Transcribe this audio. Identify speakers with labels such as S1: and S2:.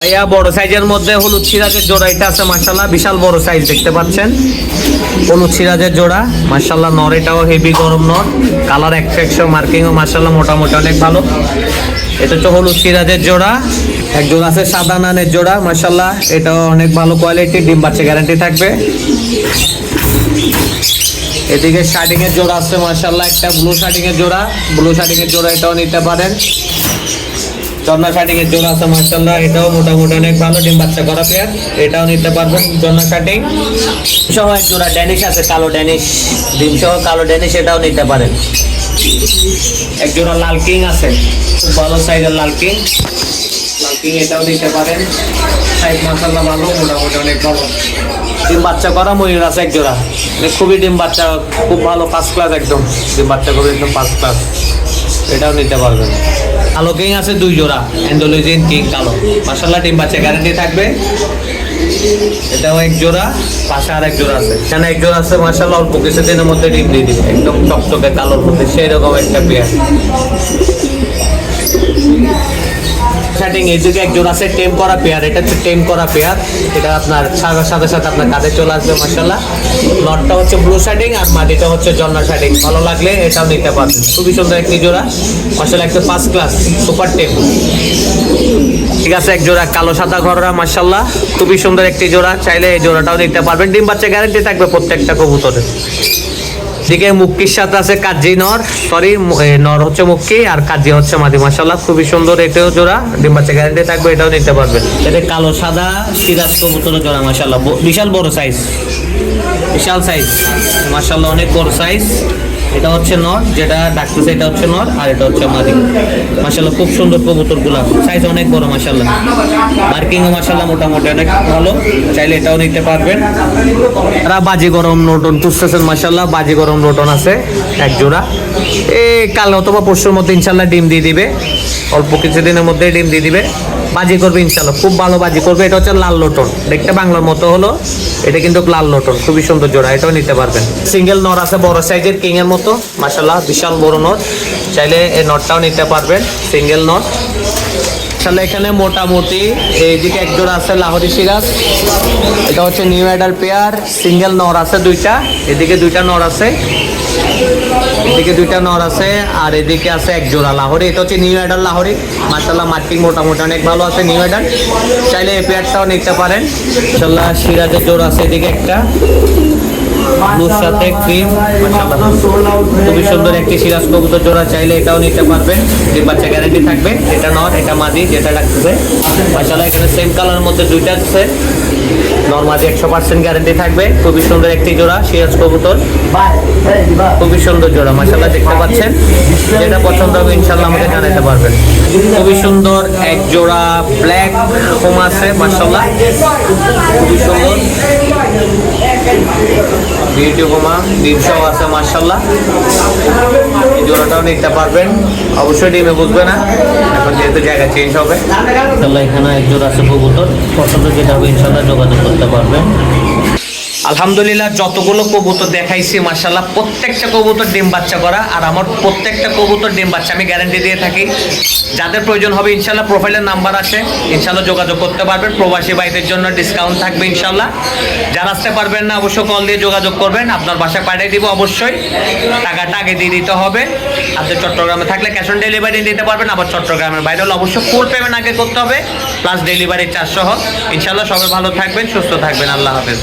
S1: ভাইয়া বড় সাইজের মধ্যে হলুদ সিরাজের জোড়া এটা আছে মাশাআল্লাহ, বিশাল বড় সাইজ দেখতে পাচ্ছেন। হলুদ সিরাজের জোড়া মাশাআল্লাহ, নর এটাও হেভি গরম নর, কালার একশো মার্কিংও মাশাআল্লাহ মোটামুটি অনেক ভালো। এটা হচ্ছে হলুদ সিরাজের জোড়া। এক জোড়া আছে সাদা নানের জোড়া মাশাআল্লাহ, এটাও অনেক ভালো কোয়ালিটি, ডিম বাচ্চা গ্যারান্টি থাকবে। এদিকে শার্টিং এর জোড়া আছে মাশাআল্লাহ, একটা ব্লু শার্টিং এর জোড়া, ব্লু শার্টিং এর জোড়া এটাও নিতে পারেন। জন্না শার্টিং এর জোড়া আছে মাশাআল্লাহ, এটাও মোটামুটি অনেক ভালো, ডিম বাচ্চা করা পেয়ার, এটাও নিতে পারবেন। জন্না শার্টিং সহ এক জোড়া ড্যানিশ আছে, কালো ড্যানিশ, ডিম সহ কালো ড্যানিশ, এটাও নিতে পারেন। এক জোড়া লাল কিং আছে, খুব ভালো সাইজের লাল কিং, লাল কিং এটাও নিতে পারেন। সাইজ মাশাআল্লাহ ভালো, মোটামুটি অনেক ভালো। ডিম বাচ্চা করা ময়ূর আছে এক জোড়া, খুবই ডিম বাচ্চা খুব ভালো, ফার্স্ট ক্লাস একদম, ডিম বাচ্চা করে একদম ফার্স্ট ক্লাস, এটাও নিতে পারবেন। কালো কিং আছে দুই জোড়া, অ্যান্ডোলজিন কিং কালো মাশাআল্লাহ, ডিম বাচ্চা গ্যারান্টি থাকবে। এটাও এক জোড়া, পাশে আর এক জোড়া আছে, এখানে এক জোড়া আছে মাশাআল্লাহ, অল্প কিছুদিনের মধ্যে ডিম দিয়ে দিবে, একদম চকচকে কালোর মধ্যে সেই রকম একটা পেয়ার। শার্টিং এইদিকে এক জোড়া আছে টেম করা পেয়ার, এটা হচ্ছে টেম করা পেয়ার, এটা আপনার সাথে সাথে আপনার কাঁধে চলে আসবে মাশাআল্লাহ। নটটা হচ্ছে ব্লু শার্টিং আর মাটিটা হচ্ছে জন্না শার্টিং, ভালো লাগলে এটাও নিতে পারবেন। খুবই সুন্দর একটি জোড়া মাশাআল্লাহ, একটা ফার্স্ট ক্লাস সুপার টেম। ঠিক আছে, এক জোড়া কালো সাদা ঘররা মাশাআল্লাহ, খুবই সুন্দর একটি জোড়া, চাইলে এই জোড়াটাও নিতে পারবেন, ডিম বাচ্চা গ্যারান্টি থাকবে প্রত্যেকটা কবুতরের। দিকে মুক্কির সাথে আছে কাজি নর, সরি নর হচ্ছে মুক্কি আর কাজি হচ্ছে মাদি মাশাআল্লাহ, খুবই সুন্দর, এটাও জোড়া, ডিম বাচ্চা গ্যারান্টি থাকবে, এটাও নিতে পারবেন। এটা কালো সাদা সিরাজ কবুতরের জোড়া মাশাআল্লাহ, বিশাল বড় সাইজ, বিশাল সাইজ মাশাআল্লাহ, অনেক বড় সাইজ। এটা হচ্ছে নর, যেটা ডাকতেছে এটা হচ্ছে নর, আর এটা হচ্ছে মাদি মাশাআল্লাহ, খুব সুন্দর কবুতরগুলা, সাইজ অনেক বড় মাশাআল্লাহ, মার্কিংও মাশাআল্লাহ মোটামুটি অনেক ভালো, চাইলে এটাও নিতে পারবেন। তারা বাজি গরম নোটন খুঁজতেছেন মাশাআল্লাহ, বাজি গরম নোটন আছে এক জোড়া, কাল অথবা পরশুর মধ্যে ইনশাআল্লাহ ডিম দিয়ে দিবে, অল্প কিছুদিনের মধ্যে ডিম দিয়ে দিবে, বাজি করবে ইনশাআল্লাহ, খুব ভালো বাজি করবে। এটা হচ্ছে লাল লোটন, দেখতে বাংলার মতো হলো, এটা কিন্তু লাল লোটন, খুবই সুন্দর জোড়া, এটাও নিতে পারবেন। সিঙ্গেল নর আছে বড় সাইজের কিং এর মতো মাশাআল্লাহ, বিশাল বড় নর, চাইলে এই নটটাও নিতে পারবেন, সিঙ্গেল নর। তাহলে এখানে মোটামুটি এইদিকে এক জোড়া আছে লাহোরি সিরাজ, এটা হচ্ছে নিউ অ্যাডাল পেয়ার, সিঙ্গেল নর আছে দুইটা, এদিকে দুইটা নর আছে, এদিকে দুইটা নর আছে, আর এদিকে আছে এক জোড়া লাহোরি, এটা হচ্ছে নিউ অ্যাডাল লাহোরি মাশাআল্লাহ, মার্কিং মোটামুটি অনেক ভালো আছে নিউ অ্যাডাল, চাইলে এই পেয়ারটাও নিতে পারেন মাশাআল্লাহ। সিরাজের জোড়া আছে এদিকে একটা, ব্লুর সাথে ক্রিম মাশাআল্লাহ, খুবই সুন্দর একটি সিরাজ কবুতর জোড়া, চাইলে এটাও নিতে পারবেন, ডিম বাচ্চা গ্যারান্টি থাকবে। এটা নর, এটা মাদি, যেটা ডাকতেছে মাশাআল্লাহ, এখানে সেম কালারের মধ্যে দুইটা আছে, নর মাদি 100% গ্যারান্টি থাকবে, খুবই সুন্দর একটি জোড়া সিরাজ কবুতর, খুবই সুন্দর জোড়া মাশাআল্লাহ, দেখতে পাচ্ছেন, যেটা পছন্দ হবে ইনশাআল্লাহ আমাকে জানাতে পারবেন। খুবই সুন্দর এক জোড়া ব্ল্যাক হোম আছে মাশাআল্লাহ, খুবই সুন্দর বিউটি হোমা, ডিম সহ আছে মাশাআল্লাহ, এই জোড়াটাও নিতে পারবেন, অবশ্যই ডিমে বুঝবে না এখন যেহেতু জায়গা চেঞ্জ হবে। ইনশাআল্লাহ এখানে এক জোড়া আছে কবুতর, পছন্দ যেটা হবে ইনশাআল্লাহ যোগাযোগ করতে পারবেন। আলহামদুলিল্লাহ যতগুলো কবুতর দেখাইছি মাশাআল্লাহ, প্রত্যেকটা কবুতর ডিম বাচ্চা করা, আর আমার প্রত্যেকটা কবুতর ডিম বাচ্চা আমি গ্যারান্টি দিয়ে থাকি। যাদের প্রয়োজন হবে ইনশাআল্লাহ প্রোফাইলের নাম্বার আছে, ইনশাআল্লাহ যোগাযোগ করতে পারবেন, প্রবাসী ভাইদের জন্য ডিসকাউন্ট থাকবে ইনশাআল্লাহ। যারা আসতে পারবেন না অবশ্যই কল দিয়ে যোগাযোগ করবেন, আপনার বাসায় পাঠিয়ে দিব, অবশ্যই টাকাটা আগে দিয়ে দিতে হবে। আপনি চট্টগ্রামে থাকলে ক্যাশ অন ডেলিভারি দিতে পারবেন, আবার চট্টগ্রামের বাইরে হলে অবশ্যই ফুল পেমেন্ট আগে করতে হবে, প্লাস ডেলিভারি চার্জ সহ। ইনশাআল্লাহ সবাই ভালো থাকবেন, সুস্থ থাকবেন, আল্লাহ হাফেজ।